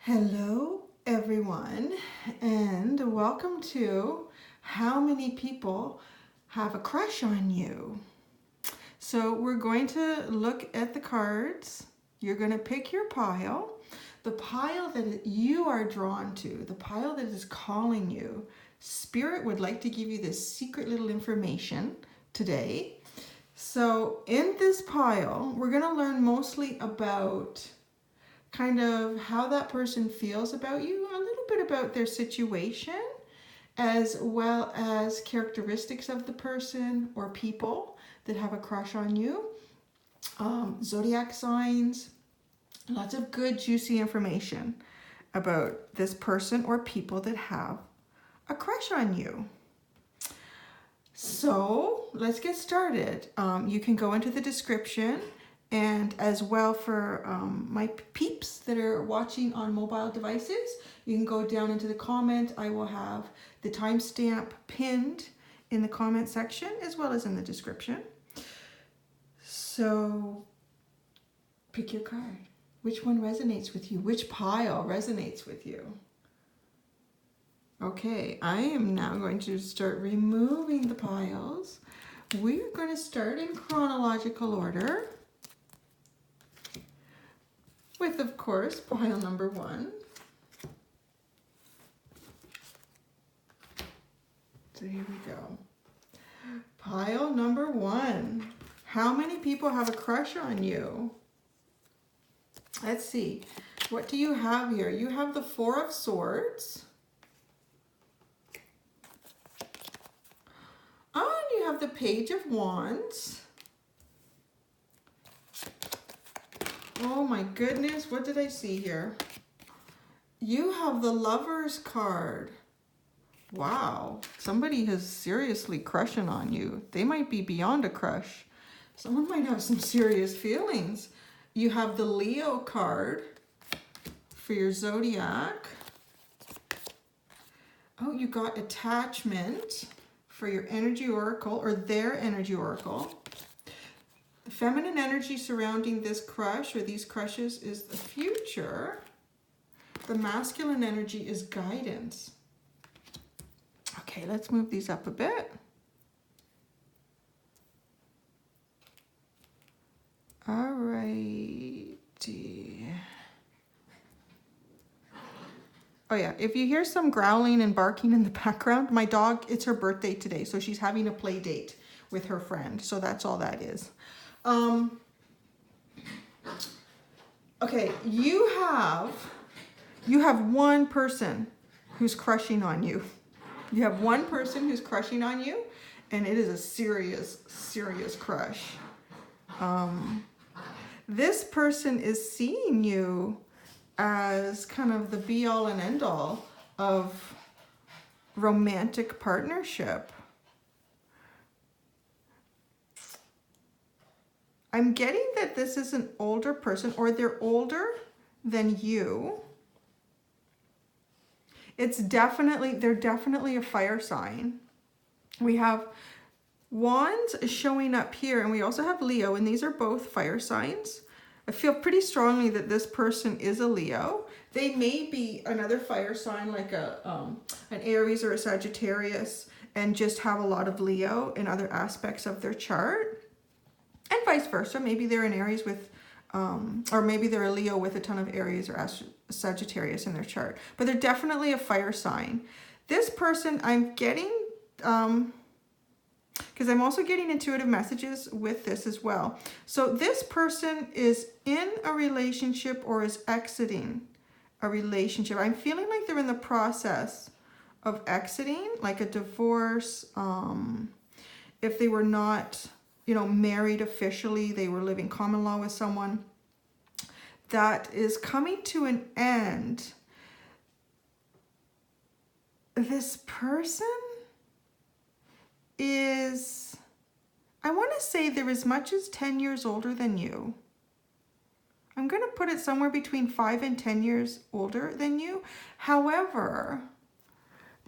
Hello everyone, and welcome to How Many People Have a Crush on You? So we're going to look at the cards. You're going to pick your pile, the pile that you are drawn to, the pile that is calling you. Spirit would like to give you this secret little information today. So in this pile, we're going to learn mostly about kind of how that person feels about you, a little bit about their situation, as well as characteristics of the person or people that have a crush on you, zodiac signs, lots of good juicy information about this person or people that have a crush on you. So let's get started. You can go into the description, and as well for my peeps that are watching on mobile devices, you can go down into the comment. I will have the timestamp pinned in the comment section as well as in the description. So pick your card. Which one resonates with you? Which pile resonates with you? Okay, I am now going to start removing the piles. We're going to start in chronological order with, of course, pile number 1. So here we go. Pile number 1. How many people have a crush on you? Let's see. What do you have here? You have the 4 of Swords. And you have the Page of Wands. Oh my goodness, what did I see here? You have the Lover's card. Wow, somebody is seriously crushing on you. They might be beyond a crush. Someone might have some serious feelings. You have the Leo card for your zodiac. Oh, you got attachment for your energy oracle or their energy oracle. The feminine energy surrounding this crush or these crushes is the future. The masculine energy is guidance. Okay, let's move these up a bit. All righty. Oh yeah, if you hear some growling and barking in the background, my dog, it's her birthday today, so she's having a play date with her friend. So that's all that is. Okay, you have one person who's crushing on you. You have one person who's crushing on you, and it is a serious, serious crush. This person is seeing you as kind of the be-all and end-all of romantic partnership. I'm getting that this is an older person, or they're older than you. They're definitely a fire sign. We have Wands showing up here, and we also have Leo, and these are both fire signs. I feel pretty strongly that this person is a Leo. They may be another fire sign like an Aries or a Sagittarius, and just have a lot of Leo in other aspects of their chart. And vice versa. Maybe they're an Aries with, or maybe they're a Leo with a ton of Aries or Sagittarius in their chart. But they're definitely a fire sign. This person, I'm getting, because I'm also getting intuitive messages with this as well. So this person is in a relationship or is exiting a relationship. I'm feeling like they're in the process of exiting, like a divorce. If they were not, married officially, they were living common law with someone, that is coming to an end. This person is, I want to say they're as much as 10 years older than you. I'm going to put it somewhere between 5 and 10 years older than you. However,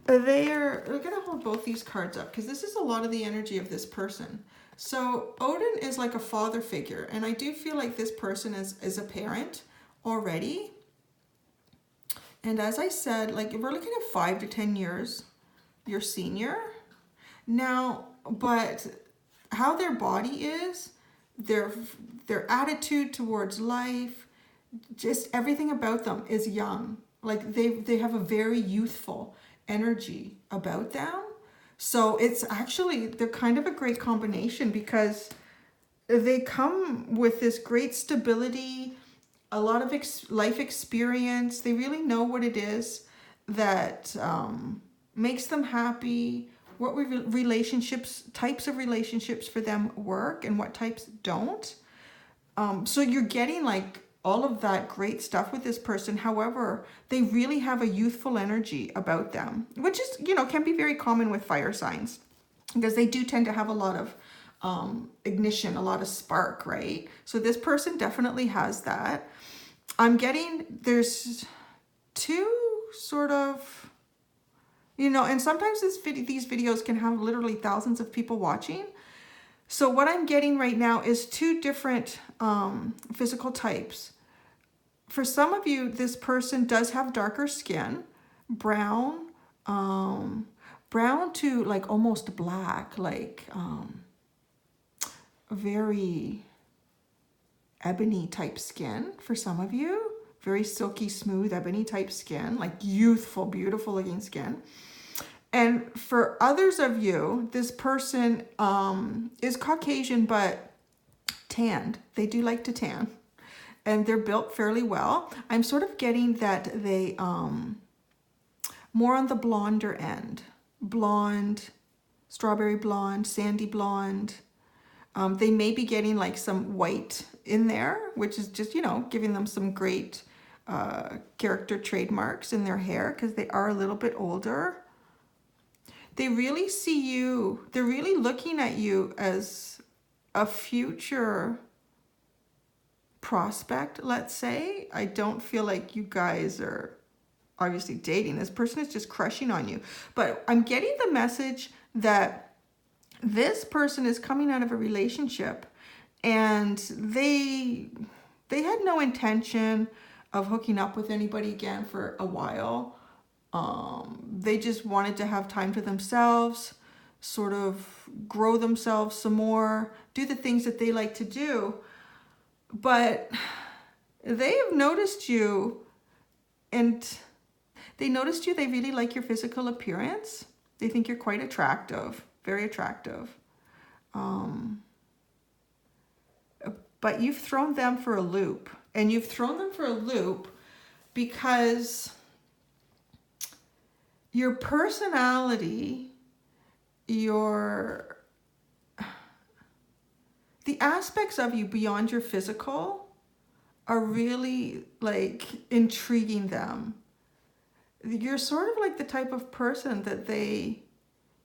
we're going to hold both these cards up because this is a lot of the energy of this person. So Odin is like a father figure, and I do feel like this person is a parent already. And as I said, like if we're looking at 5 to 10 years, your senior. Now, but how their body is, their attitude towards life, just everything about them is young. Like they have a very youthful energy about them. So it's actually, they're kind of a great combination because they come with this great stability, a lot of life experience. They really know what it is that makes them happy, what relationships, types of relationships for them work and what types don't. So you're getting like all of that great stuff with this person. However, they really have a youthful energy about them, which is, you know, can be very common with fire signs because they do tend to have a lot of ignition, a lot of spark, right? So this person definitely has that. I'm getting, there's two sort of, you know, and sometimes these videos can have literally thousands of people watching. So what I'm getting right now is two different physical types. For some of you, this person does have darker skin, brown, brown to like almost black, like very ebony type skin for some of you. Very silky, smooth, ebony type skin, like youthful, beautiful looking skin. And for others of you, this person is Caucasian, but tanned. They do like to tan. And they're built fairly well. I'm sort of getting that they, more on the blonder end. Blonde, strawberry blonde, sandy blonde. They may be getting like some white in there, which is just, you know, giving them some great character trademarks in their hair because they are a little bit older. They really see you, they're really looking at you as a future prospect, let's say. I don't feel like you guys are obviously dating. This person is just crushing on you. But I'm getting the message that this person is coming out of a relationship and they had no intention of hooking up with anybody again for a while. They just wanted to have time to themselves, sort of grow themselves some more, do the things that they like to do. But they have noticed you, and they noticed you. They really like your physical appearance. They think you're quite attractive, very attractive. But you've thrown them for a loop, and you've thrown them for a loop because your personality, the aspects of you beyond your physical are really like intriguing them. You're sort of like the type of person that they,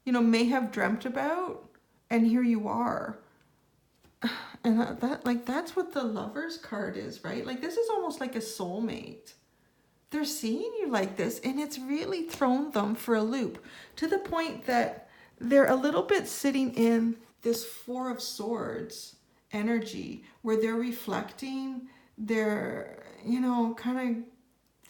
you know, may have dreamt about, and here you are. And that's what the Lovers card is, right? Like this is almost like a soulmate. They're seeing you like this, and it's really thrown them for a loop to the point that they're a little bit sitting in this Four of Swords energy where they're reflecting, they're, you know, kind of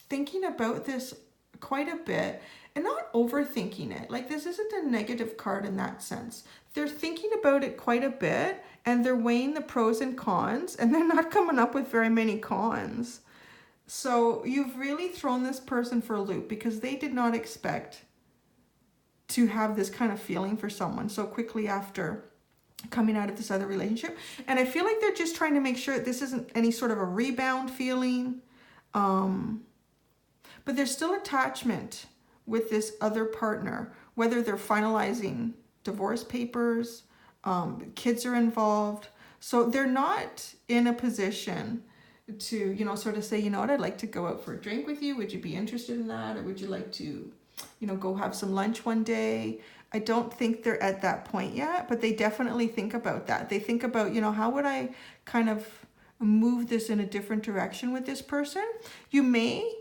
thinking about this quite a bit and not overthinking it. Like this isn't a negative card in that sense. They're thinking about it quite a bit and they're weighing the pros and cons, and they're not coming up with very many cons. So you've really thrown this person for a loop because they did not expect to have this kind of feeling for someone so quickly after coming out of this other relationship. And I feel like they're just trying to make sure this isn't any sort of a rebound feeling. But there's still attachment with this other partner, whether they're finalizing divorce papers, kids are involved. So they're not in a position to, you know, sort of say, you know what, I'd like to go out for a drink with you. Would you be interested in that? Or would you like to, you know, go have some lunch one day? I don't think they're at that point yet, but they definitely think about that. They think about, you know, how would I kind of move this in a different direction with this person? You may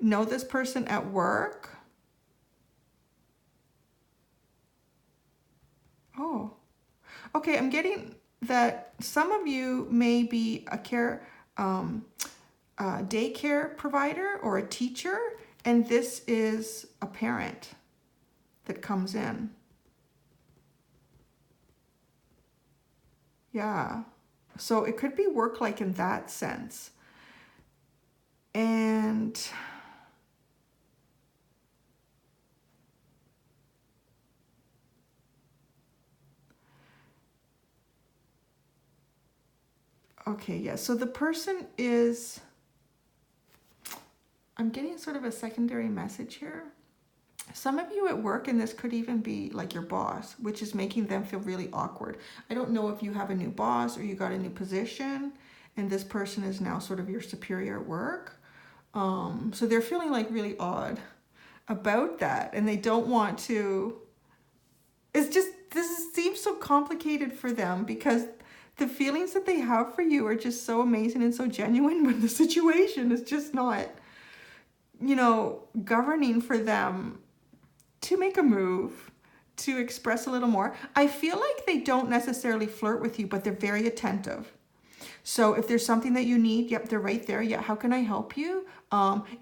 know this person at work. Oh, okay. I'm getting that some of you may be a daycare provider or a teacher, And this is a parent that comes in. Yeah. So it could be work like in that sense. And okay, yeah. So the person is, I'm getting sort of a secondary message here. Some of you at work, and this could even be like your boss, which is making them feel really awkward. I don't know if you have a new boss or you got a new position and this person is now sort of your superior at work. So they're feeling like really odd about that, and they don't want to, it's just, seems so complicated for them because the feelings that they have for you are just so amazing and so genuine when the situation is just not, you know, governing for them to make a move, to express a little more. I feel like they don't necessarily flirt with you, but they're very attentive. So if there's something that you need, yep, they're right there. Yeah, how can I help you?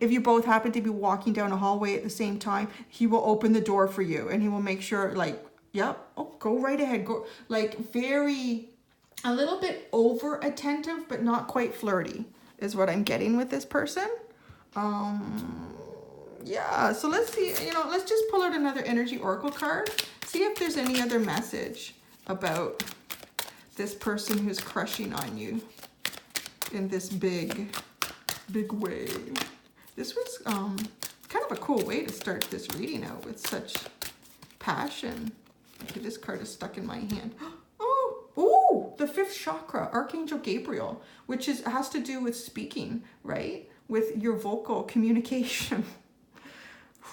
If you both happen to be walking down a hallway at the same time, he will open the door for you and he will make sure, like, yep, oh, go right ahead. Go, like, very, a little bit over attentive, but not quite flirty is what I'm getting with this person. Yeah, so let's see, you know, let's just pull out another energy oracle card. See if there's any other message about this person who's crushing on you in this big way. This was kind of a cool way to start this reading out with such passion. Okay, this card is stuck in my hand. Oh, the 5th chakra, Archangel Gabriel, which has to do with speaking, right? With your vocal communication.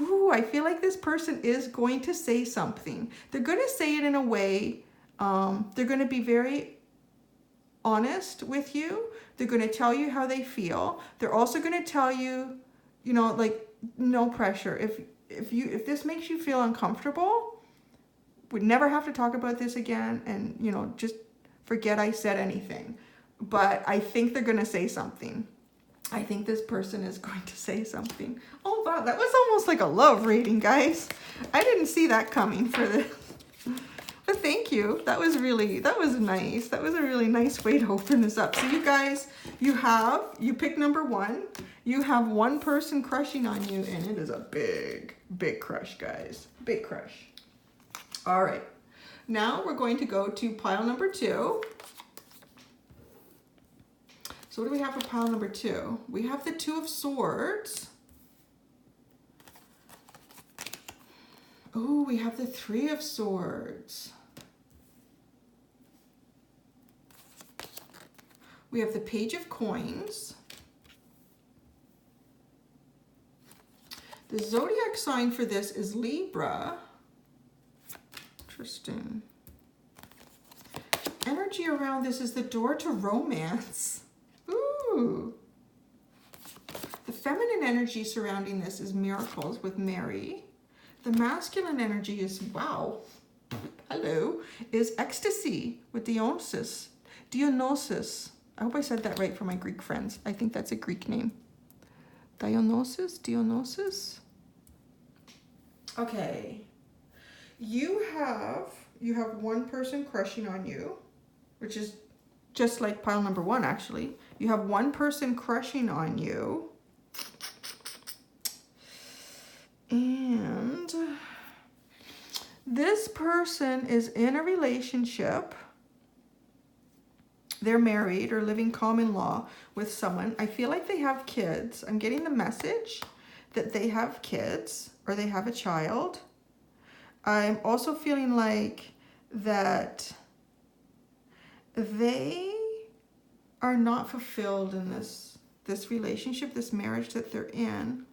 Ooh, I feel like this person is going to say something. They're going to say it in a way, they're going to be very honest with you. They're going to tell you how they feel. They're also going to tell you, you know, like, no pressure. If this makes you feel uncomfortable, we'd never have to talk about this again, and, you know, just forget I said anything. But I think they're going to say something. I think this person is going to say something. Oh, wow, that was almost like a love reading, guys. I didn't see that coming for this. But thank you. That was nice. That was a really nice way to open this up. So you guys, you pick number 1. You have one person crushing on you, and it is a big, big crush, guys. Big crush. All right. Now we're going to go to pile number 2. So what do we have for pile number 2? We have the 2 of Swords. Oh, we have the 3 of Swords. We have the Page of Coins. The zodiac sign for this is Libra. Interesting. Energy around this is the door to romance. Ooh. The feminine energy surrounding this is miracles with Mary. The masculine energy is, wow, hello, is ecstasy with Dionysus. Dionysus. I hope I said that right for my Greek friends. I think that's a Greek name. Dionysus. Okay. You have one person crushing on you, which is just like pile number 1, actually. You have one person crushing on you. And this person is in a relationship. They're married or living common law with someone. I feel like they have kids. I'm getting the message that they have kids or they have a child. I'm also feeling like that they are not fulfilled in this relationship, this marriage that they're in.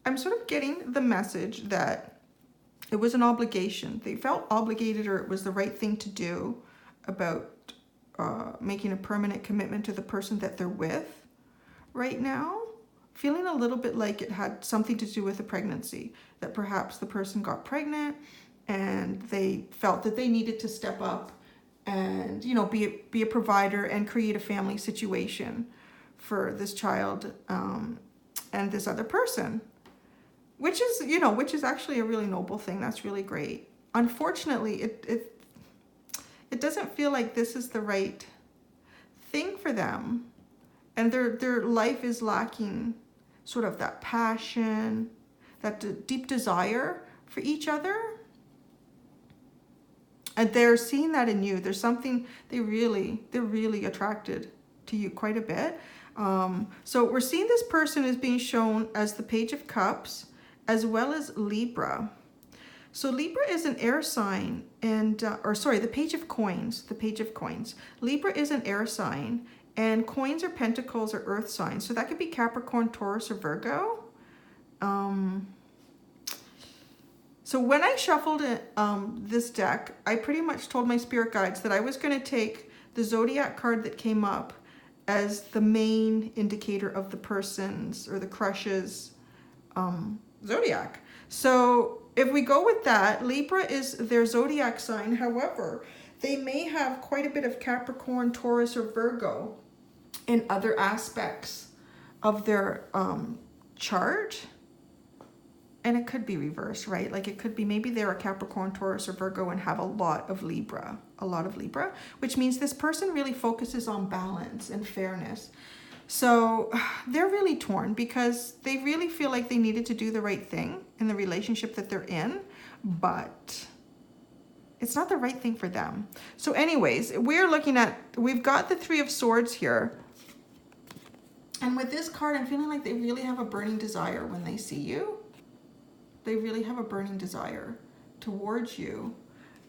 I'm sort of getting the message that it was an obligation. They felt obligated, or it was the right thing to do about making a permanent commitment to the person that they're with right now. Feeling a little bit like it had something to do with a pregnancy, that perhaps the person got pregnant and they felt that they needed to step up and, you know, be a provider and create a family situation for this child and this other person, which is, you know, which is actually a really noble thing. That's really great. Unfortunately, it doesn't feel like this is the right thing for them, and their life is lacking sort of that passion, that deep desire for each other. And they're seeing that in you. There's something they're really attracted to you quite a bit. So we're seeing this person is being shown as the Page of Cups, as well as Libra. So Libra is an air sign, and or sorry, the Page of Coins. The Page of Coins. Libra is an air sign, and coins or pentacles are earth signs. So that could be Capricorn, Taurus, or Virgo. So when I shuffled this deck, I pretty much told my spirit guides that I was going to take the Zodiac card that came up as the main indicator of the person's or the crush's Zodiac. So if we go with that, Libra is their Zodiac sign. However, they may have quite a bit of Capricorn, Taurus, or Virgo in other aspects of their chart. And it could be reversed, right? Like it could be maybe they're a Capricorn, Taurus, or Virgo and have a lot of Libra, which means this person really focuses on balance and fairness. So they're really torn because they really feel like they needed to do the right thing in the relationship that they're in, but it's not the right thing for them. So anyways, we've got the Three of Swords here. And with this card, I'm feeling like they really have a burning desire when they see you. They really have a burning desire towards you.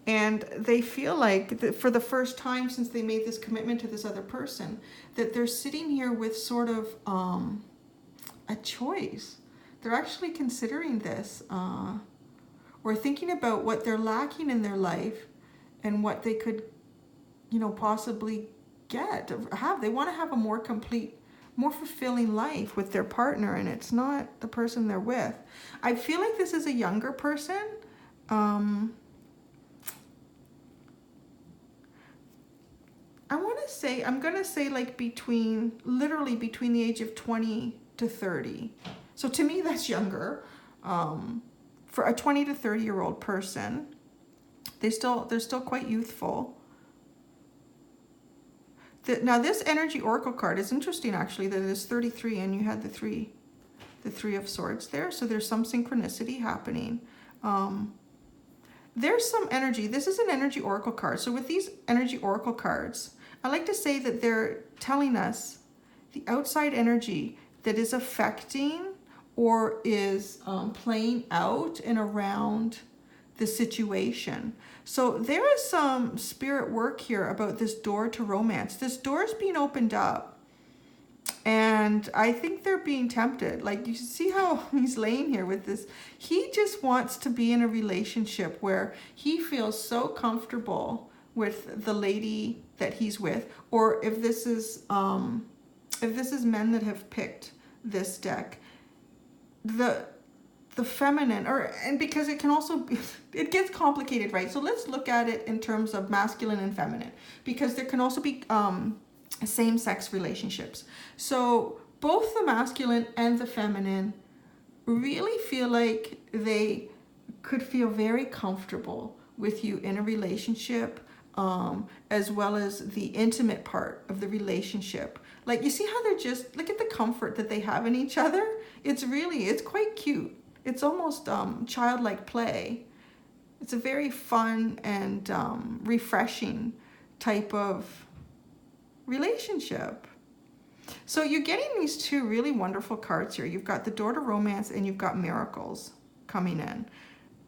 And they feel like that for the first time since they made this commitment to this other person, that they're sitting here with sort of a choice. They're actually considering this or thinking about what they're lacking in their life and what they could, you know, possibly get, have. They want to have a more complete, more fulfilling life with their partner, and it's not the person they're with. I feel like this is a younger person. I'm going to say like literally between the age of 20 to 30. So to me, that's younger. For a 20 to 30-year-old person, they're still quite youthful. Now this energy oracle card is interesting, actually, that it is 33 and you had the three of swords there. So there's some synchronicity happening. There's some energy. This is an energy oracle card. So with these energy oracle cards, I like to say that they're telling us the outside energy that is affecting or is playing out and around the situation. So there is some spirit work here about this door to romance. This door is being opened up, and I think they're being tempted. Like, you see how he's laying here with this. He just wants to be in a relationship where he feels so comfortable with the lady that he's with, or if this is men that have picked this deck, the feminine, and because it can also be, it gets complicated, right? So let's look at it in terms of masculine and feminine, because there can also be same-sex relationships. So both the masculine and the feminine really feel like they could feel very comfortable with you in a relationship, as well as the intimate part of the relationship. Like, you see how they're just, look at the comfort that they have in each other. It's quite cute. It's almost childlike play. It's a very fun and refreshing type of relationship. So you're getting these two really wonderful cards here. You've got the door to romance and you've got miracles coming in.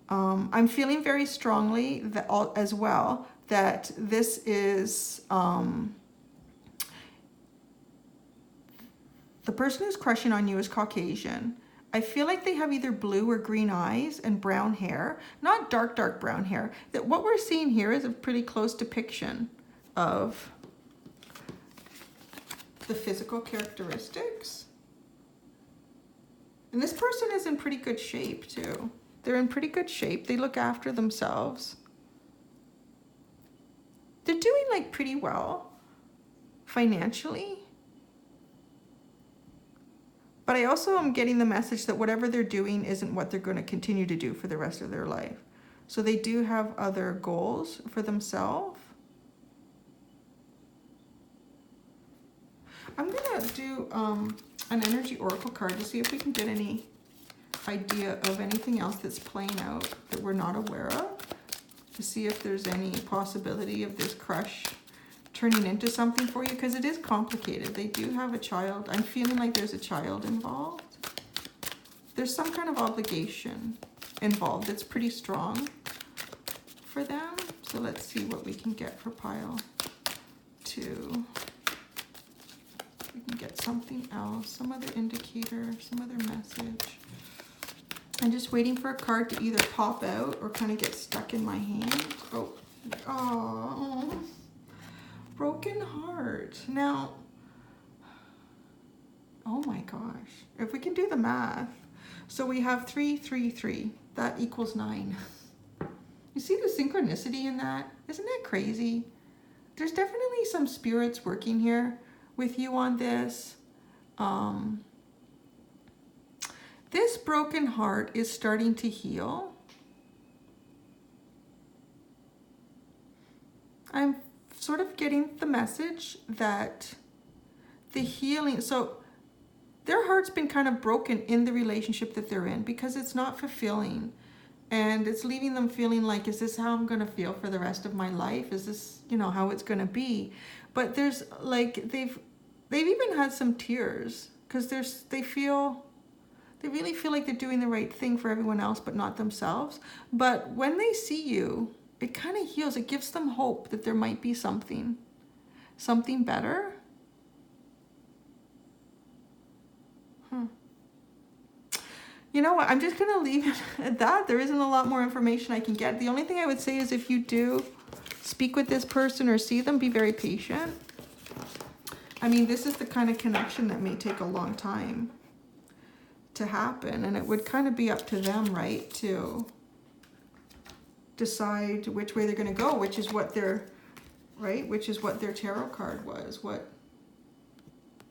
I'm feeling very strongly that as well that this is the person who's crushing on you is Caucasian. I feel like they have either blue or green eyes and brown hair, not dark brown hair. That what we're seeing here is a pretty close depiction of the physical characteristics. And this person is in pretty good shape too. They're in pretty good shape. They look after themselves. They're doing like pretty well financially. But I also am getting the message that whatever they're doing isn't what they're going to continue to do for the rest of their life. So they do have other goals for themselves. I'm going to do an energy oracle card to see if we can get any idea of anything else that's playing out that we're not aware of. To see if there's any possibility of this crush turning into something for you, because it is complicated. They do have a child. I'm feeling like there's a child involved. There's some kind of obligation involved that's pretty strong for them. So let's see what we can get for pile 2. We can get something else, some other indicator, some other message. I'm just waiting for a card to either pop out or kind of get stuck in my hand. Oh, broken heart. Now, oh my gosh, if we can do the math. So we have 3, 3, 3. That equals 9. You see the synchronicity in that? Isn't that crazy? There's definitely some spirits working here with you on this. This broken heart is starting to heal. I'm sort of getting the message that the healing, so their heart's been kind of broken in the relationship that they're in because it's not fulfilling. And it's leaving them feeling like, is this how I'm going to feel for the rest of my life? Is this, you know, how it's going to be? But there's like, they've even had some tears because they really feel like they're doing the right thing for everyone else, but not themselves. But when they see you, it kind of heals. It gives them hope that there might be something better. You know what? I'm just going to leave it at that. There isn't a lot more information I can get. The only thing I would say is if you do speak with this person or see them, be very patient. I mean, this is the kind of connection that may take a long time to happen, and it would kind of be up to them, right, to decide which way they're going to go, which is what their tarot card was. What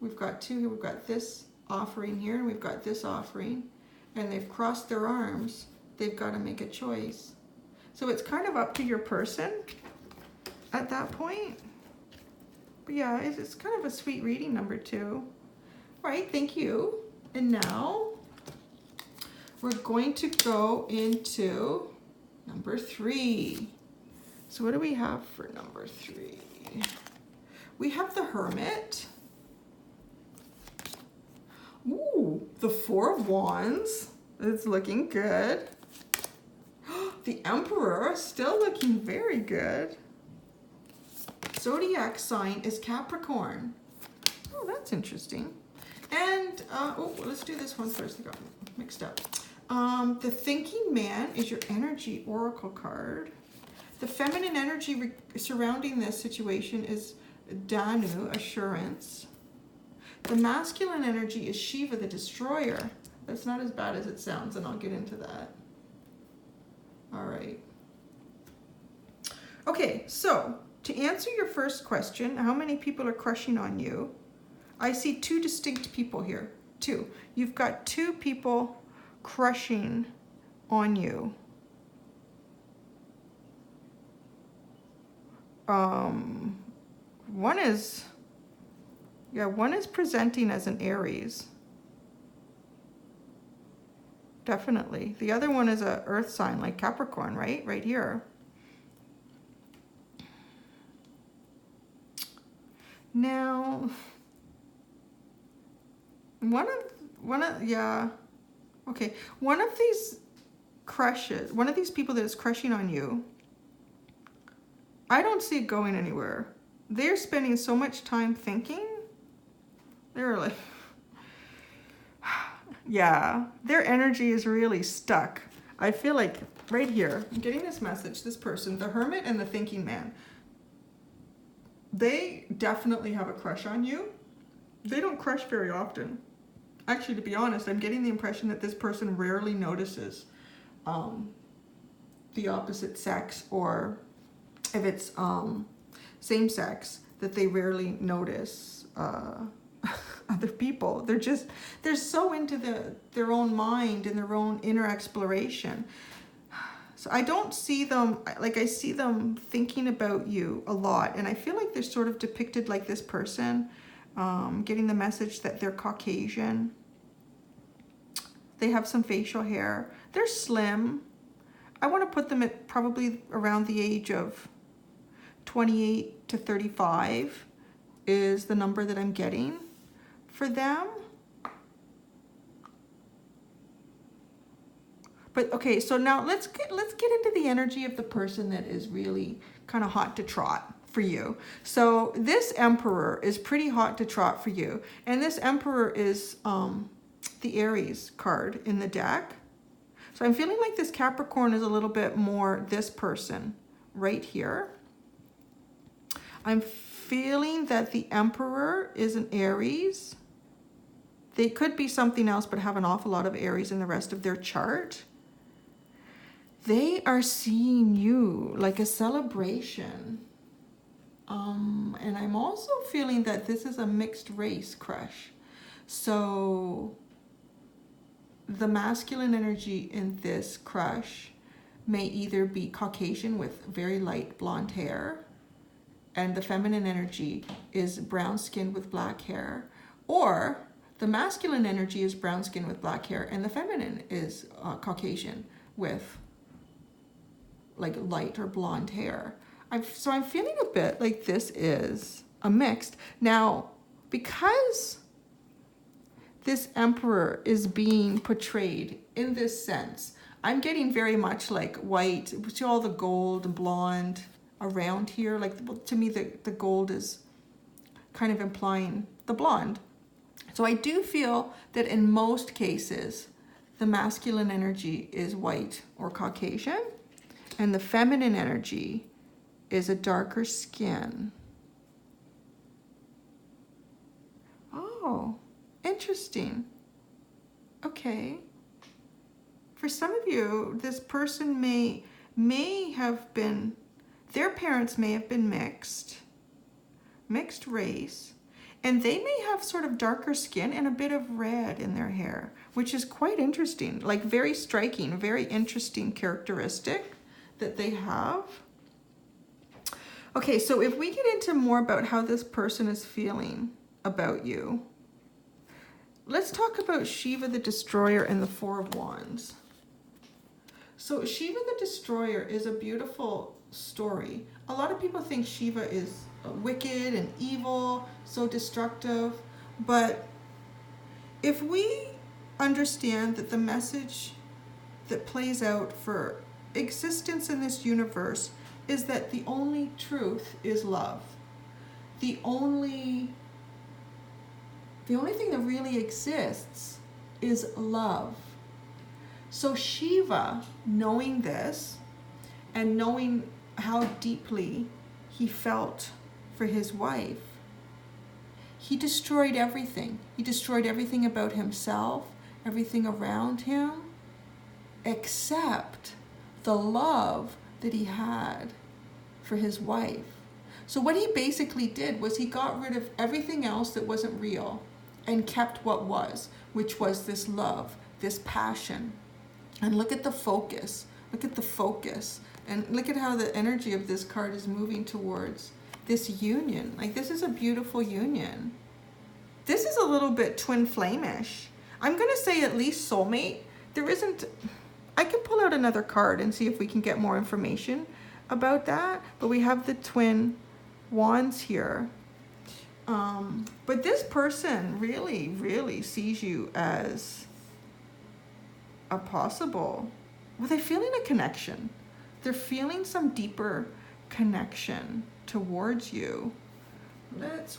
we've got 2 here, we've got this offering here, and we've got this offering, and they've crossed their arms. They've got to make a choice. So it's kind of up to your person at that point. But yeah, it's kind of a sweet reading, number 2. All right, thank you. And now we're going to go into number 3. So what do we have for number 3? We have the Hermit. Ooh, the 4 of Wands. It's looking good. The Emperor, still looking very good. Zodiac sign is Capricorn. Oh, that's interesting. And, let's do this one first. I got mixed up. The Thinking Man is your energy oracle card. The feminine energy surrounding this situation is Danu, assurance. The masculine energy is Shiva, the destroyer. That's not as bad as it sounds, and I'll get into that. All right. Okay, so to answer your first question, how many people are crushing on you? I see 2 distinct people here. 2. You've got 2 people crushing on you. One is presenting as an Aries. Definitely. The other one is a earth sign like Capricorn, right? Right here. Now, one of these crushes, one of these people that is crushing on you, I don't see it going anywhere. They're spending so much time thinking. They're like, yeah, their energy is really stuck. I feel like right here, I'm getting this message, this person, the Hermit and the Thinking Man, they definitely have a crush on you. They don't crush very often. Actually, to be honest, I'm getting the impression that this person rarely notices the opposite sex, or if it's same sex, that they rarely notice a other people. They're so into their own mind and their own inner exploration. So I don't see them, like I see them thinking about you a lot. And I feel like they're sort of depicted like this person, getting the message that they're Caucasian. They have some facial hair. They're slim. I want to put them at probably around the age of 28 to 35 is the number that I'm getting for them. But okay, so now let's get into the energy of the person that is really kind of hot to trot for you. So this Emperor is pretty hot to trot for you. And this Emperor is the Aries card in the deck. So I'm feeling like this Capricorn is a little bit more this person right here. I'm feeling that the Emperor is an Aries. They could be something else, but have an awful lot of Aries in the rest of their chart. They are seeing you like a celebration. And I'm also feeling that this is a mixed race crush. So the masculine energy in this crush may either be Caucasian with very light blonde hair, and the feminine energy is brown skin with black hair, or the masculine energy is brown skin with black hair and the feminine is Caucasian with like light or blonde hair. So I'm feeling a bit like this is a mixed. Now, because this Emperor is being portrayed in this sense, I'm getting very much like white. See all the gold and blonde around here? Like, to me, the gold is kind of implying the blonde. So I do feel that in most cases, the masculine energy is white or Caucasian, and the feminine energy is a darker skin. Oh, interesting. Okay. For some of you, this person may have been, their parents may have been mixed race, and they may have sort of darker skin and a bit of red in their hair, which is quite interesting, like very striking, very interesting characteristic that they have. Okay, so if we get into more about how this person is feeling about you, let's talk about Shiva the Destroyer and the Four of Wands. So Shiva the Destroyer is a beautiful story. A lot of people think Shiva is wicked and evil, so destructive, but if we understand that the message that plays out for existence in this universe is that the only truth is love. The only thing that really exists is love. So Shiva, knowing this and knowing how deeply he felt for his wife, he destroyed everything. He destroyed everything about himself, everything around him, except the love that he had for his wife. So what he basically did was he got rid of everything else that wasn't real and kept what was, which was this love, this passion. And look at the focus. Look at the focus. And look at how the energy of this card is moving towards this union. Like, this is a beautiful union. This is a little bit twin flame-ish. I'm going to say at least soulmate. There isn't... I can pull out another card and see if we can get more information about that. But we have the twin wands here. But this person really, really sees you as a possible... Well, they're feeling a connection. They're feeling some deeper connection towards you.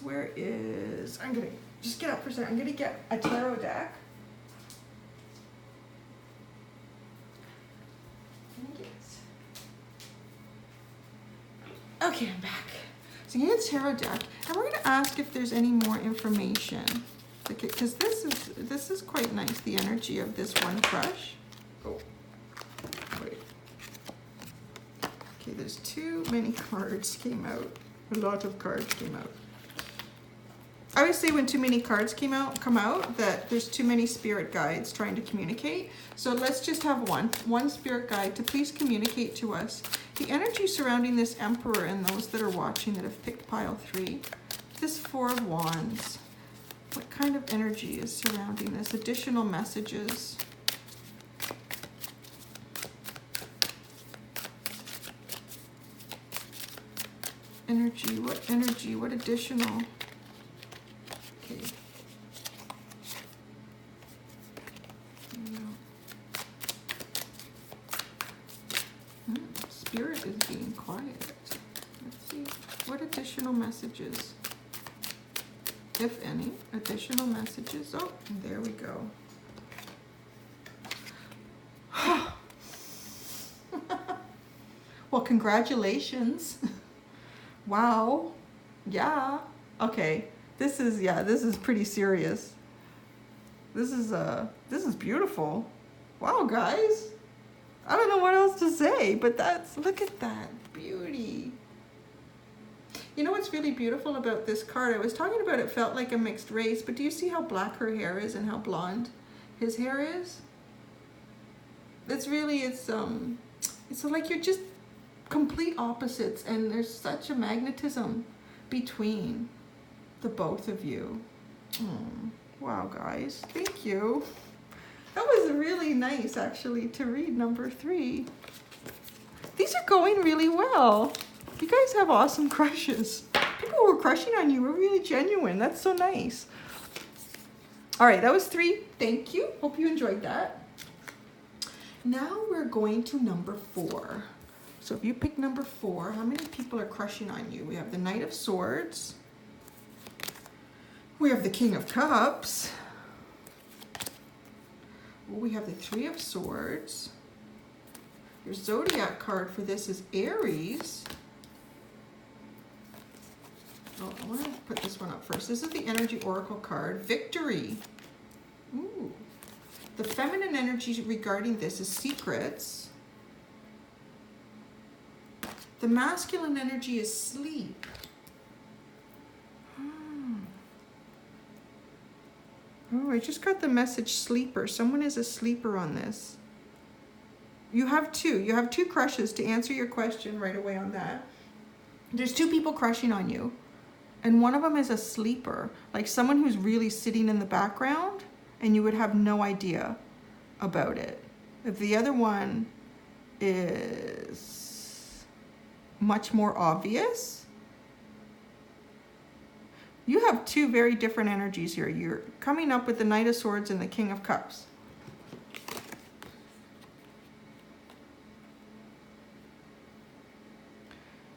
Where is... I'm going to just get up for a second. I'm going to get a tarot deck. Okay, I'm back. So you get a tarot deck, and we're going to ask if there's any more information, because this is quite nice. The energy of this one crush. Oh, wait. Okay, there's too many cards came out. A lot of cards came out. I would say when too many cards come out, that there's too many spirit guides trying to communicate. So let's just have one spirit guide to please communicate to us the energy surrounding this Emperor and those that are watching that have picked pile 3. This 4 of Wands. What kind of energy is surrounding this? Additional messages. Energy, what additional? Okay. Spirit is being quiet. Let's see. What additional messages? If any, additional messages. Oh, there we go. Well, congratulations. Wow. Yeah. Okay. This is pretty serious. This is beautiful. Wow, guys. I don't know what else to say, but look at that beauty. You know what's really beautiful about this card? I was talking about it felt like a mixed race, but do you see how black her hair is and how blonde his hair is? It's like you're just complete opposites, and there's such a magnetism between the both of you. Wow, guys, thank you. That was really nice, actually, to read number 3. These are going really well. You guys have awesome crushes. People who are crushing on you were really genuine. That's so nice. All right, that was 3. Thank you. Hope you enjoyed that. Now we're going to number 4. So if you pick number 4, how many people are crushing on you? We have the Knight of Swords. We have the King of Cups. We have the 3 of Swords. Your Zodiac card for this is Aries. Oh, I want to put this one up first. This is the Energy Oracle card, Victory. Ooh. The feminine energy regarding this is Secrets. The masculine energy is Sleep. Oh, I just got the message sleeper. Someone is a sleeper on this. You have 2. You have 2 crushes to answer your question right away on that. There's 2 people crushing on you. And one of them is a sleeper. Like someone who's really sitting in the background and you would have no idea about it. If the other one is much more obvious, you have 2 very different energies here. You're coming up with the Knight of Swords and the King of Cups.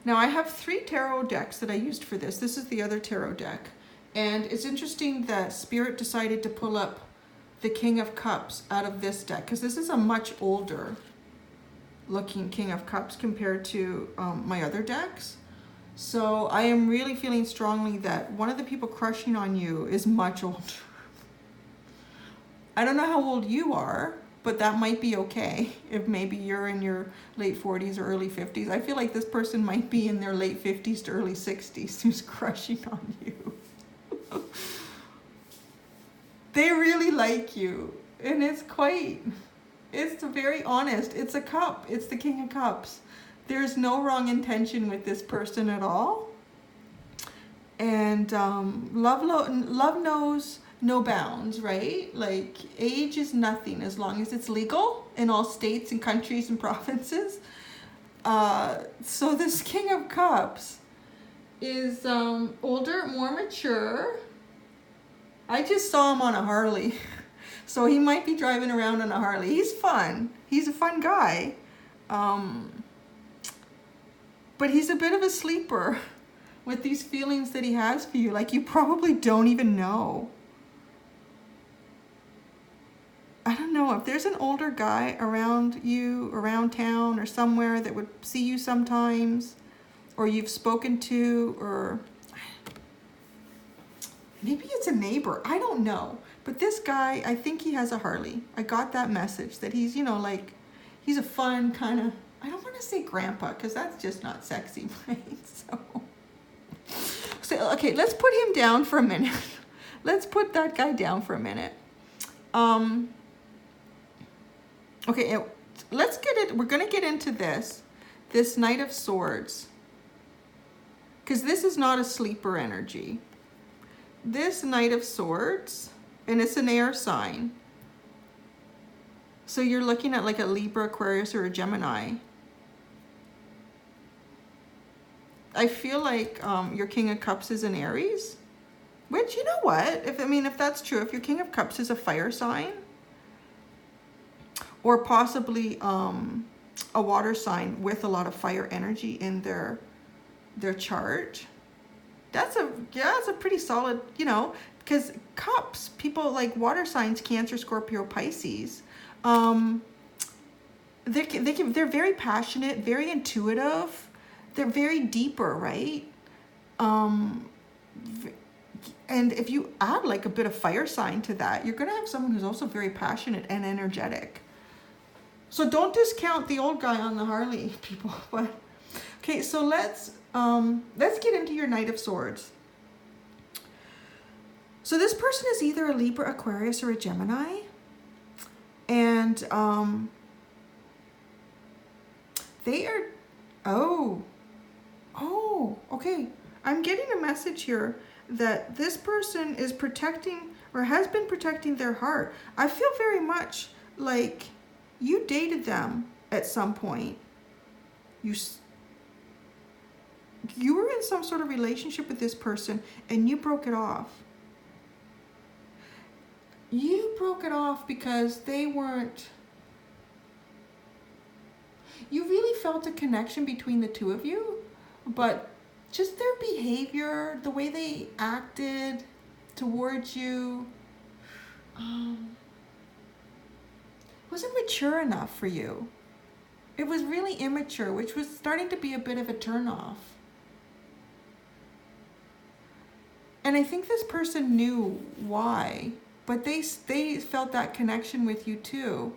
Now I have 3 tarot decks that I used for this. This is the other tarot deck. And it's interesting that Spirit decided to pull up the King of Cups out of this deck, because this is a much older looking King of Cups compared to my other decks. So I am really feeling strongly that one of the people crushing on you is much older. I don't know how old you are, but that might be okay. If maybe you're in your late 40s or early 50s. I feel like this person might be in their late 50s to early 60s who's crushing on you. They really like you. And it's very honest. It's a cup. It's the King of Cups. There's no wrong intention with this person at all. And love knows no bounds, right? Like age is nothing as long as it's legal in all states and countries and provinces. So this King of Cups is older, more mature. I just saw him on a Harley. So he might be driving around on a Harley. He's fun. He's a fun guy. But he's a bit of a sleeper with these feelings that he has for you. Like you probably don't even know. I don't know, if there's an older guy around you, around town or somewhere that would see you sometimes, or you've spoken to, or maybe it's a neighbor. I don't know. But this guy, I think he has a Harley. I got that message that he's, you know, like, he's a fun kind of, I don't want to say grandpa because that's just not sexy, right? So Okay, let's put him down for a minute. Let's put that guy down for a minute. Okay, let's get it. We're going to get into this Knight of Swords. Because this is not a sleeper energy. This Knight of Swords, and it's an air sign. So you're looking at like a Libra, Aquarius, or a Gemini. I feel like your King of Cups is an Aries. Which, you know what? If that's true, if your King of Cups is a fire sign, or possibly a water sign with a lot of fire energy in their chart, that's a pretty solid, because cups, people like water signs, Cancer, Scorpio, Pisces, they're very passionate, very intuitive, they're very deeper, right? And if you add like a bit of fire sign to that, you're going to have someone who's also very passionate and energetic. So don't discount the old guy on the Harley, people. But okay, so let's get into your Knight of Swords. So this person is either a Libra, Aquarius, or a Gemini. And they are, okay. I'm getting a message here that this person is protecting or has been protecting their heart. I feel very much like you dated them at some point. You were in some sort of relationship with this person and you broke it off. You broke it off because they weren't... You really felt a connection between the two of you, but just their behavior, the way they acted towards you, wasn't mature enough for you. It was really immature, which was starting to be a bit of a turnoff. And I think this person knew why, but they felt that connection with you too.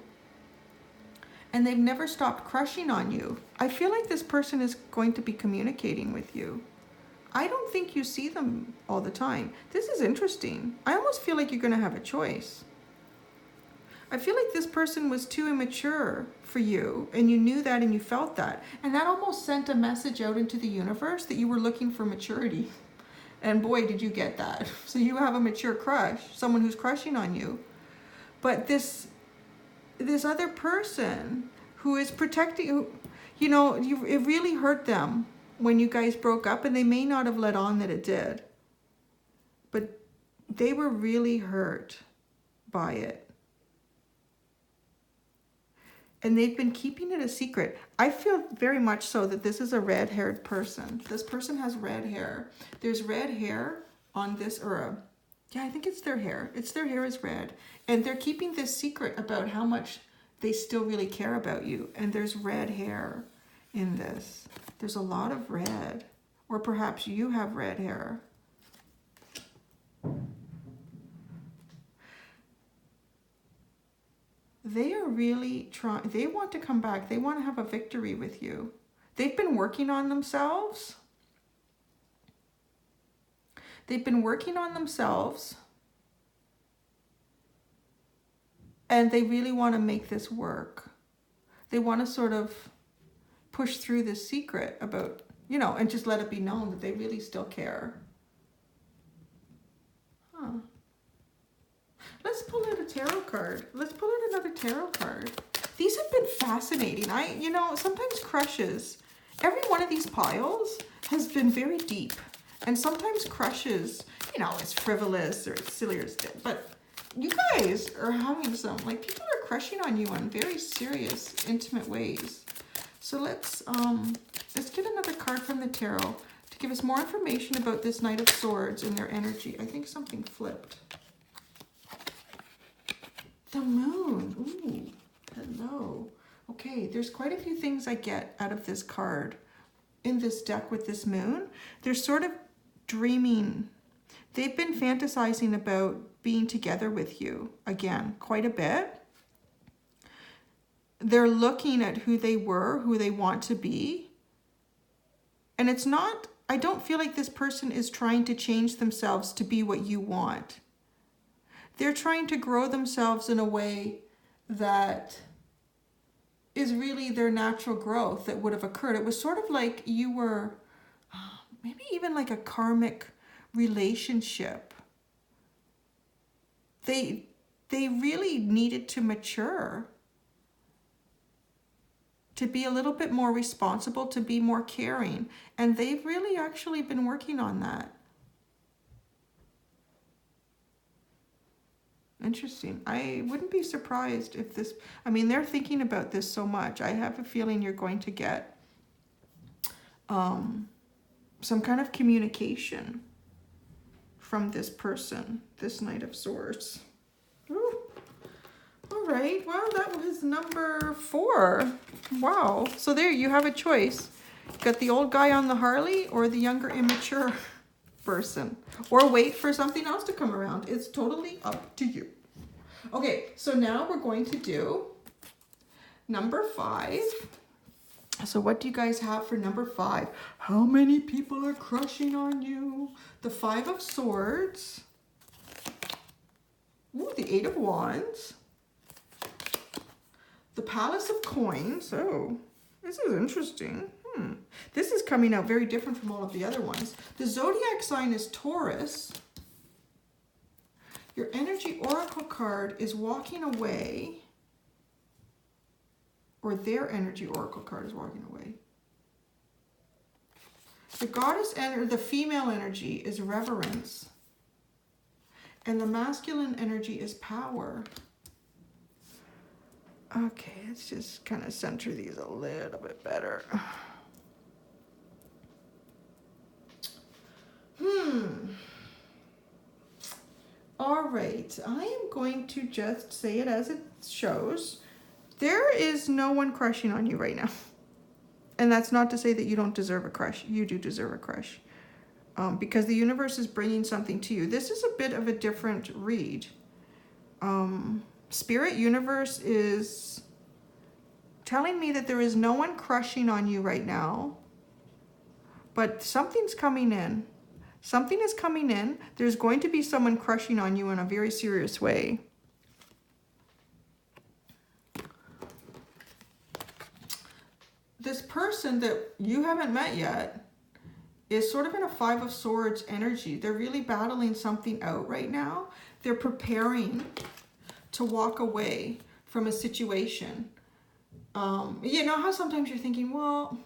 And they've never stopped crushing on you. I feel like this person is going to be communicating with you. I don't think you see them all the time. This is interesting. I almost feel like you're going to have a choice. I feel like this person was too immature for you, and you knew that and you felt that. And that almost sent a message out into the universe that you were looking for maturity. And boy, did you get that. So you have a mature crush, someone who's crushing on you. But this other person who is protecting, it really hurt them when you guys broke up, and they may not have let on that it did. But they were really hurt by it. And they've been keeping it a secret. I feel very much so that this is a red-haired person. This person has red hair. There's red hair on this, I think it's their hair. Their hair is red. And they're keeping this secret about how much they still really care about you. And there's red hair in this. There's a lot of red. Or perhaps you have red hair. They are really trying, they want to come back. They want to have a victory with you. They've been working on themselves. They've been working on themselves. And they really want to make this work. They want to sort of push through this secret about, and just let it be known that they really still care. Huh. Let's pull out a tarot card. Let's pull out another tarot card. These have been fascinating. Sometimes crushes, every one of these piles has been very deep. And sometimes crushes, it's frivolous or it's silly or it's dead. But you guys are having some, people are crushing on you in very serious, intimate ways. So let's get another card from the tarot to give us more information about this Knight of Swords and their energy. I think something flipped. The Moon. Ooh, hello. Okay, there's quite a few things I get out of this card in this deck with this Moon. They're sort of dreaming. They've been fantasizing about being together with you again quite a bit. They're looking at who they were, who they want to be. And it's not don't feel like this person is trying to change themselves to be what you want. They're trying to grow themselves in a way that is really their natural growth that would have occurred. It was sort of like you were, maybe even like a karmic relationship. They really needed to mature, to be a little bit more responsible, to be more caring. And they've really actually been working on that. Interesting. I wouldn't be surprised if this, I mean, they're thinking about this so much. I have a feeling you're going to get some kind of communication from this person, this Knight of Swords. Ooh. All right, well, that was number 4. Wow. So there, you have a choice. You got the old guy on the Harley or the younger, immature person. Or wait for something else to come around. It's totally up to you. Okay, so now we're going to do number 5. So what do you guys have for number 5? How many people are crushing on you? The 5 of Swords. Ooh, the 8 of Wands. The Palace of Coins. Oh, this is interesting. This is coming out very different from all of the other ones. The Zodiac sign is Taurus. Your energy oracle card is walking away. Or their energy oracle card is walking away. The goddess energy, the female energy is reverence. And the masculine energy is power. Okay, let's just kind of center these a little bit better. All right, I am going to just say it as it shows. There is no one crushing on you right now. And that's not to say that you don't deserve a crush. You do deserve a crush. Because the universe is bringing something to you. This is a bit of a different read. Spirit universe is telling me that there is no one crushing on you right now. But something's coming in. Something is coming in. There's going to be someone crushing on you in a very serious way. This person that you haven't met yet is sort of in a 5 of Swords energy. They're really battling something out right now. They're preparing to walk away from a situation. You know how sometimes you're thinking, well,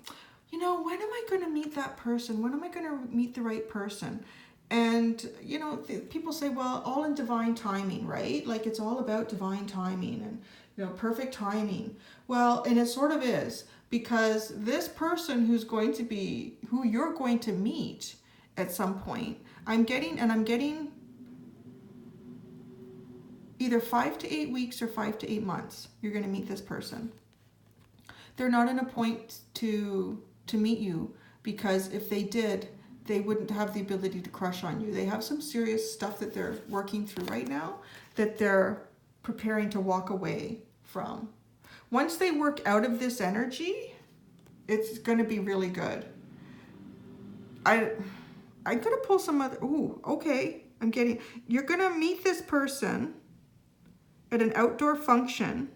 you know, when am I going to meet that person? When am I going to meet the right person? And, you know, people say, well, all in divine timing, right? Like it's all about divine timing and, you know, perfect timing. Well, and it sort of is, because this person who you're going to meet at some point, I'm getting either 5 to 8 weeks or 5 to 8 months, you're going to meet this person. They're not in a point to meet you, because if they did, they wouldn't have the ability to crush on you. They have some serious stuff that they're working through right now that they're preparing to walk away from. Once they work out of this energy, it's going to be really good. I'm going to pull some other, ooh, okay. You're going to meet this person at an outdoor function.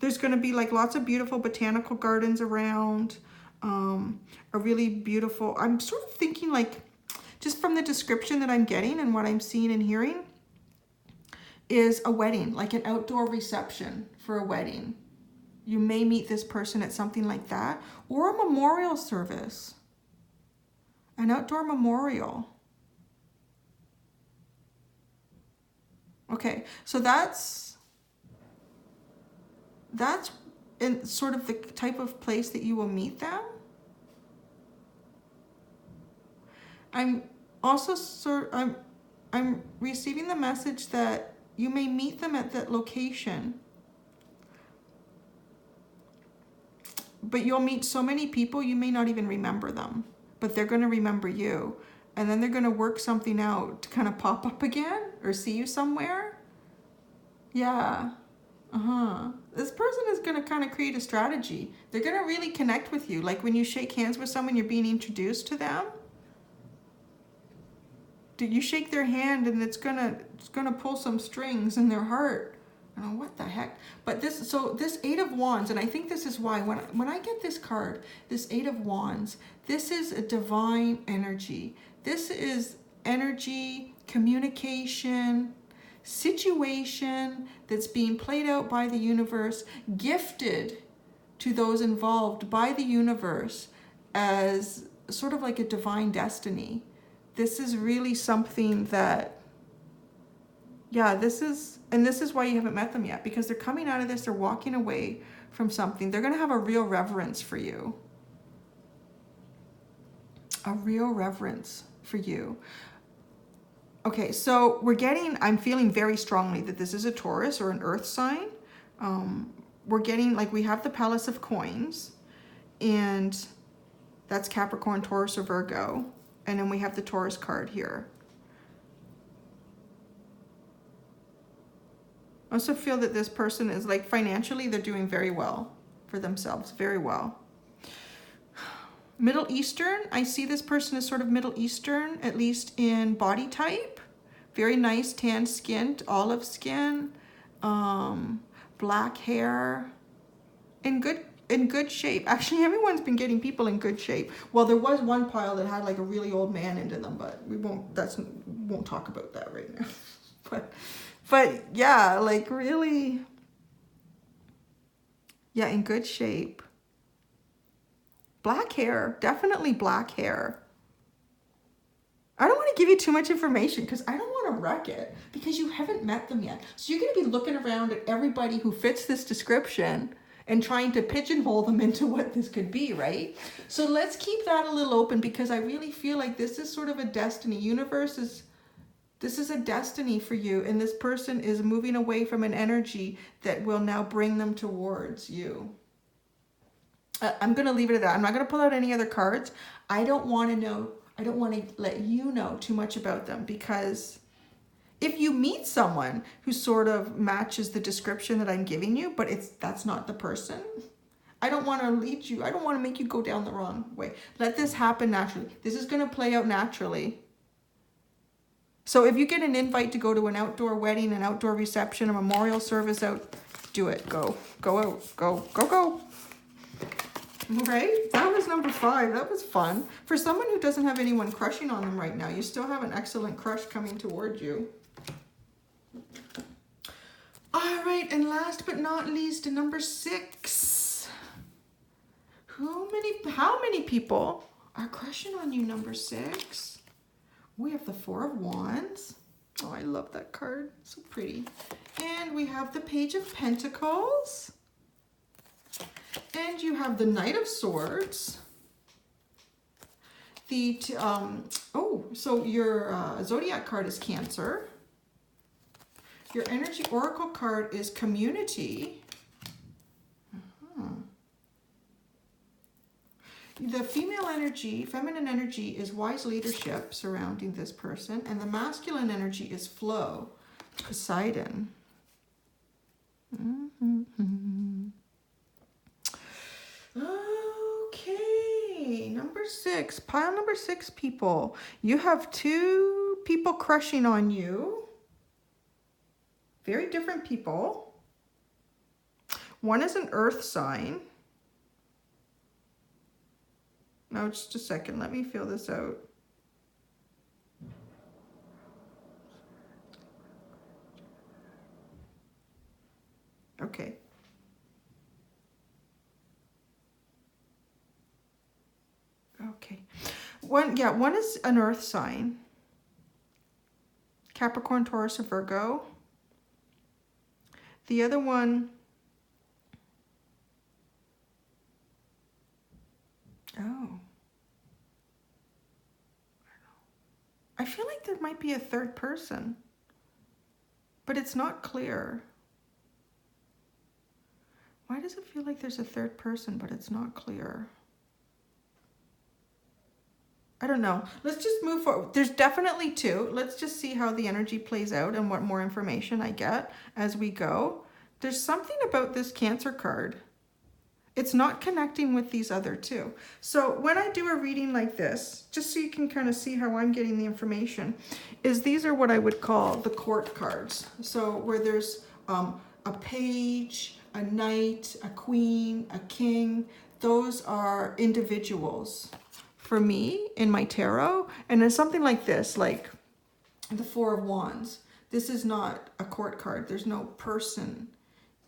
There's going to be like lots of beautiful botanical gardens around. A really beautiful, I'm sort of thinking like, just from the description that I'm getting and what I'm seeing and hearing, is a wedding, like an outdoor reception for a wedding. You may meet this person at something like that, or a memorial service, an outdoor memorial. Okay, so that's in sort of the type of place that you will meet them. I'm also I'm receiving the message that you may meet them at that location, but you'll meet so many people you may not even remember them, but they're going to remember you, and then they're going to work something out to kind of pop up again or see you somewhere. Yeah. This person is going to kind of create a strategy. They're going to really connect with you. Like when you shake hands with someone, you're being introduced to them. You shake their hand and it's gonna pull some strings in their heart. I don't know what the heck. But this Eight of Wands, and I think this is why when I get this card, this Eight of Wands, this is a divine energy. This is energy, communication, situation that's being played out by the universe, gifted to those involved by the universe as sort of like a divine destiny. This is really something that, yeah, this is why you haven't met them yet, because they're coming out of this, they're walking away from something. They're going to have a real reverence for you. A real reverence for you. Okay, so I'm feeling very strongly that this is a Taurus or an earth sign. We're getting, like, we have the Palace of Coins, and that's Capricorn, Taurus, or Virgo. And then we have the Taurus card here. I also feel that this person is, like, financially, they're doing very well for themselves, very well. Middle Eastern, I see this person as sort of Middle Eastern, at least in body type. Very nice tan skin, olive skin, black hair, in good shape. Actually, everyone's been getting people in good shape. Well, there was one pile that had like a really old man into them, but we won't talk about that right now. but yeah, like really, yeah, in good shape. Black hair, definitely black hair. I don't want to give you too much information because I don't want to wreck it, because you haven't met them yet. So you're going to be looking around at everybody who fits this description and trying to pigeonhole them into what this could be, right? So let's keep that a little open, because I really feel like this is sort of a destiny. This is a destiny for you, and this person is moving away from an energy that will now bring them towards you. I'm going to leave it at that. I'm not going to pull out any other cards. I don't want to let you know too much about them, because if you meet someone who sort of matches the description that I'm giving you, but that's not the person, I don't want to lead you. I don't want to make you go down the wrong way. Let this happen naturally. This is going to play out naturally. So if you get an invite to go to an outdoor wedding, an outdoor reception, a memorial service out, do it. Go out. Go. Right? That was number 5. That was fun. For someone who doesn't have anyone crushing on them right now, you still have an excellent crush coming toward you. All right, and last but not least, number 6. How many people are crushing on you, number 6? We have the 4 of Wands. Oh, I love that card. So pretty. And we have the Page of Pentacles. And you have the Knight of Swords. So your Zodiac card is Cancer. Your Energy Oracle card is Community. The feminine energy is wise leadership surrounding this person, and the masculine energy is flow, Poseidon. Okay, number 6, pile number 6 people. You have 2 people crushing on you. Very different people. One is an earth sign. Now, just a second. Let me feel this out. Okay. Okay. One is an earth sign. Capricorn, Taurus, or Virgo. The other one, I feel like there might be a third person, but it's not clear. Why does it feel like there's a third person, but it's not clear? I don't know. Let's just move forward. There's definitely 2. Let's just see how the energy plays out and what more information I get as we go. There's something about this Cancer card. It's not connecting with these other two. So when I do a reading like this, just so you can kind of see how I'm getting the information, is these are what I would call the court cards. So where there's a page, a knight, a queen, a king, those are individuals for me in my tarot. And then something like this, like the Four of Wands. This is not a court card. There's no person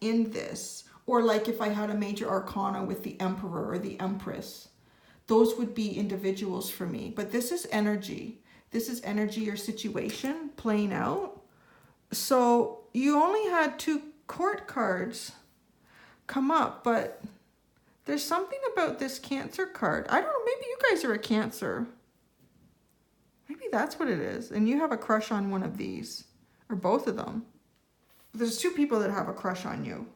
in this. Or like if I had a major arcana with the Emperor or the Empress, those would be individuals for me. But this is energy. This is energy or situation playing out. So you only had 2 court cards come up, but there's something about this Cancer card. I don't know, maybe you guys are a Cancer. Maybe that's what it is. And you have a crush on one of these, or both of them. There's 2 people that have a crush on you.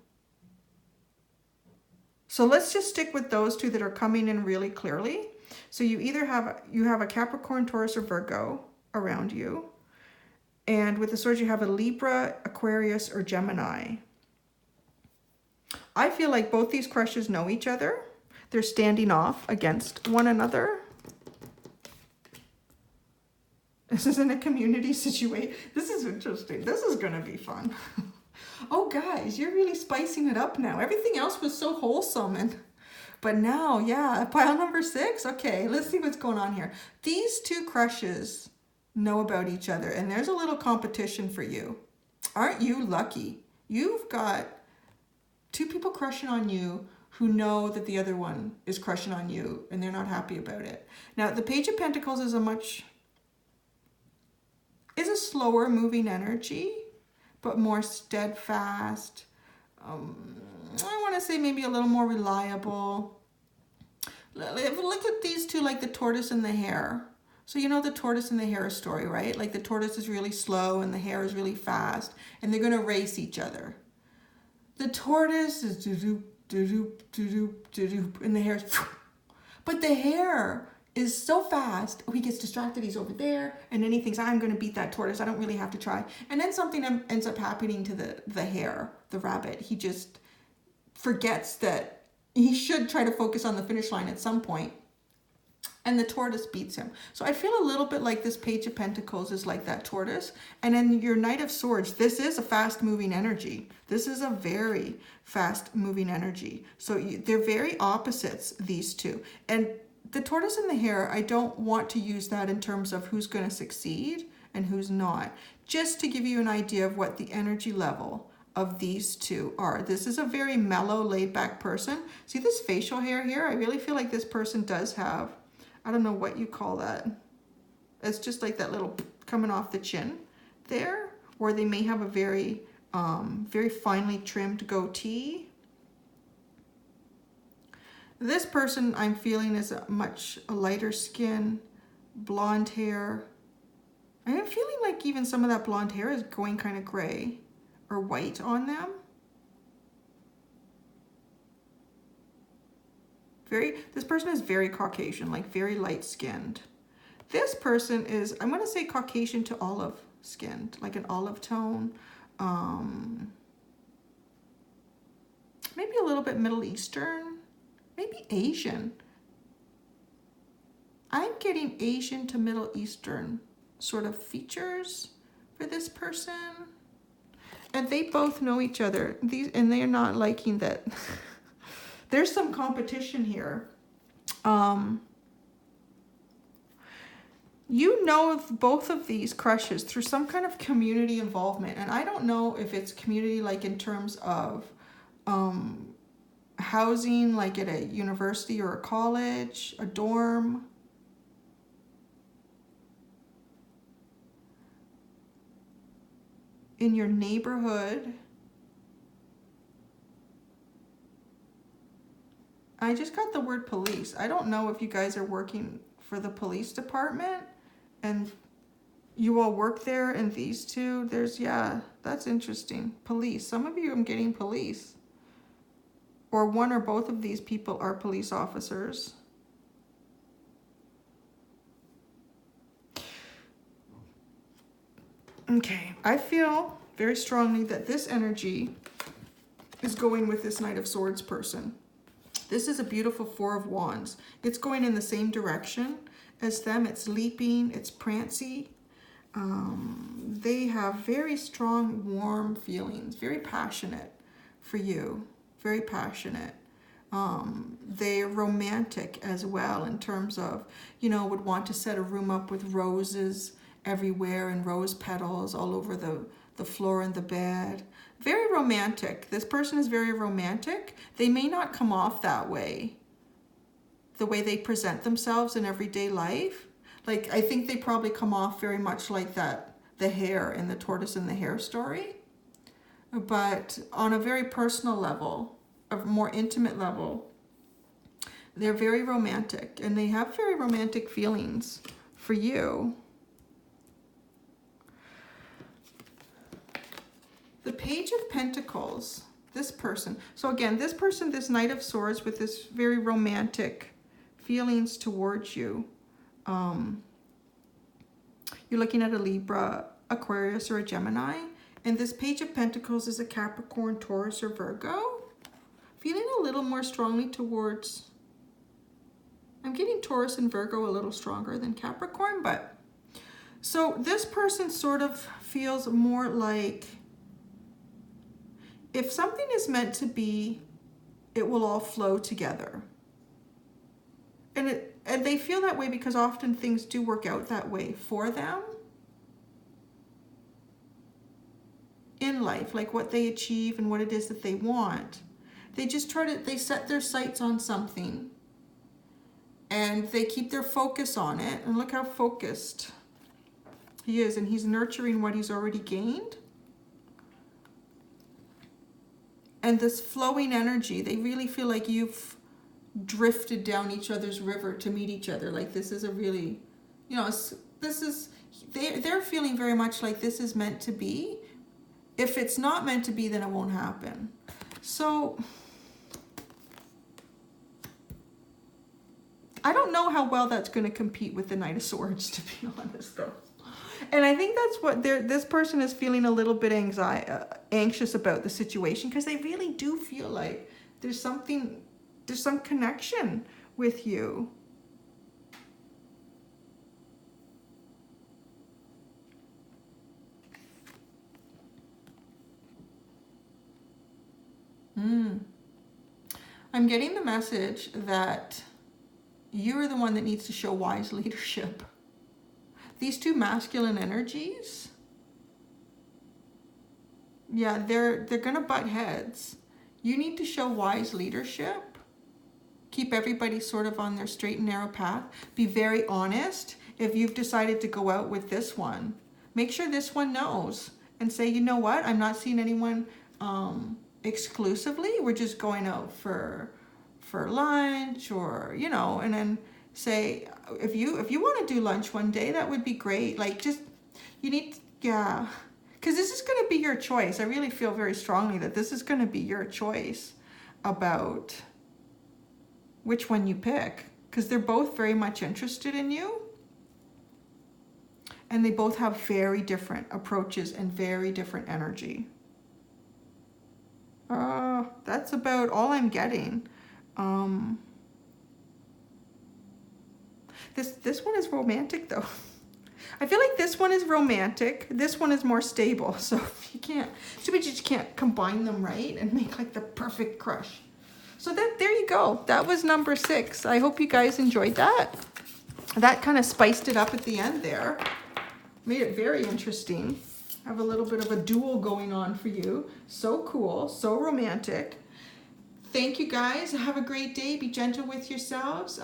So let's just stick with those 2 that are coming in really clearly. So you either have a Capricorn, Taurus, or Virgo around you. And with the swords, you have a Libra, Aquarius, or Gemini. I feel like both these crushes know each other. They're standing off against one another. This isn't a community situation. This is interesting. This is going to be fun. Oh, guys, you're really spicing it up now. Everything else was so wholesome. But now, yeah, pile number 6. Okay, let's see what's going on here. These 2 crushes know about each other, and there's a little competition for you. Aren't you lucky? You've got 2 people crushing on you who know that the other one is crushing on you, and they're not happy about it. Now, the Page of Pentacles is a slower moving energy, but more steadfast. I want to say maybe a little more reliable. Look at these 2, like the tortoise and the hare. So you know the tortoise and the hare story, right? Like the tortoise is really slow and the hare is really fast, and they're going to race each other. The tortoise is do-doop, do-doop, do-doop, do-doop, and the hare's... But the hare is so fast, he gets distracted, he's over there, and then he thinks, I'm going to beat that tortoise, I don't really have to try. And then something ends up happening to the hare, the rabbit. He just forgets that he should try to focus on the finish line at some point, and the tortoise beats him. So I feel a little bit like this Page of Pentacles is like that tortoise. And then your Knight of Swords, this is a fast-moving energy. This is a very fast-moving energy. So they're very opposites, these 2. And the tortoise and the hare, I don't want to use that in terms of who's going to succeed and who's not. Just to give you an idea of what the energy level of these 2 are. This is a very mellow, laid-back person. See this facial hair here? I really feel like this person does have, I don't know what you call that. It's just like that little coming off the chin there, or they may have a very, very finely trimmed goatee. This person I'm feeling is a much lighter skin, blonde hair. I am feeling like even some of that blonde hair is going kind of gray or white on them. This person is very Caucasian, like very light skinned. This person is, I'm going to say Caucasian to olive skinned, like an olive tone. Maybe a little bit Middle Eastern. Maybe Asian. I'm getting Asian to Middle Eastern sort of features for this person. And they both know each other. And they're not liking that. There's some competition here. You know of both of these crushes through some kind of community involvement. And I don't know if it's community like in terms of housing, like at a university or a college, a dorm. In your neighborhood. I just got the word police. I don't know if you guys are working for the police department and you all work there, and these 2, yeah, that's interesting. Police. Some of you I'm getting police. Or one or both of these people are police officers. Okay, I feel very strongly that this energy is going with this Knight of Swords person. This is a beautiful Four of Wands. It's going in the same direction as them. It's leaping, it's prancy. They have very strong, warm feelings, very passionate for you, very passionate. They're romantic as well in terms of, you know, would want to set a room up with roses everywhere and rose petals all over the floor and the bed. Very romantic. This person is very romantic. They may not come off that way, the way they present themselves in everyday life. Like, I think they probably come off very much like that, the hare in the tortoise and the hare story. But on a very personal level, a more intimate level, they're very romantic and they have very romantic feelings for you. The Page of Pentacles, this person. So again, this person, this Knight of Swords with this very romantic feelings towards you. You're looking at a Libra, Aquarius, or a Gemini. And this Page of Pentacles is a Capricorn, Taurus, or Virgo. Feeling a little more strongly towards, I'm getting Taurus and Virgo a little stronger than Capricorn, but so this person sort of feels more like if something is meant to be, it will all flow together. And they feel that way because often things do work out that way for them in life, like what they achieve and what it is that they want. They just they set their sights on something and they keep their focus on it. And look how focused he is, and he's nurturing what he's already gained. And this flowing energy, they really feel like you've drifted down each other's river to meet each other. Like this is a really, you know, they're feeling very much like this is meant to be. If it's not meant to be, then it won't happen. So I don't know how well that's going to compete with the Knight of Swords, to be honest, though. And I think that's what this person is feeling a little bit anxious about the situation, because they really do feel like there's some connection with you. I'm getting the message that you're the one that needs to show wise leadership. These two masculine energies, yeah, they're gonna butt heads. You need to show wise leadership. Keep everybody sort of on their straight and narrow path. Be very honest. If you've decided to go out with this one, make sure this one knows and say, you know what, I'm not seeing anyone exclusively. We're just going out for lunch, or, you know, and then say, if you want to do lunch one day, that would be great. Like, just, you need, yeah, because this is going to be your choice. I really feel very strongly that this is going to be your choice about which one you pick, because they're both very much interested in you, and they both have very different approaches and very different energy. That's about all I'm getting. This one is romantic, though. I feel like this one is romantic. This one is more stable. So you can't, too bad you just can't combine them, right? And make like the perfect crush. So there you go. That was number 6. I hope you guys enjoyed that. That kind of spiced it up at the end there. Made it very interesting. Have a little bit of a duel going on for you. So cool, so romantic. Thank you guys. Have a great day. Be gentle with yourselves.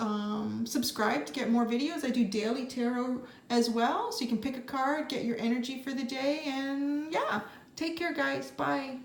Subscribe to get more videos. I do daily tarot as well, so you can pick a card, get your energy for the day, and yeah, take care guys. Bye.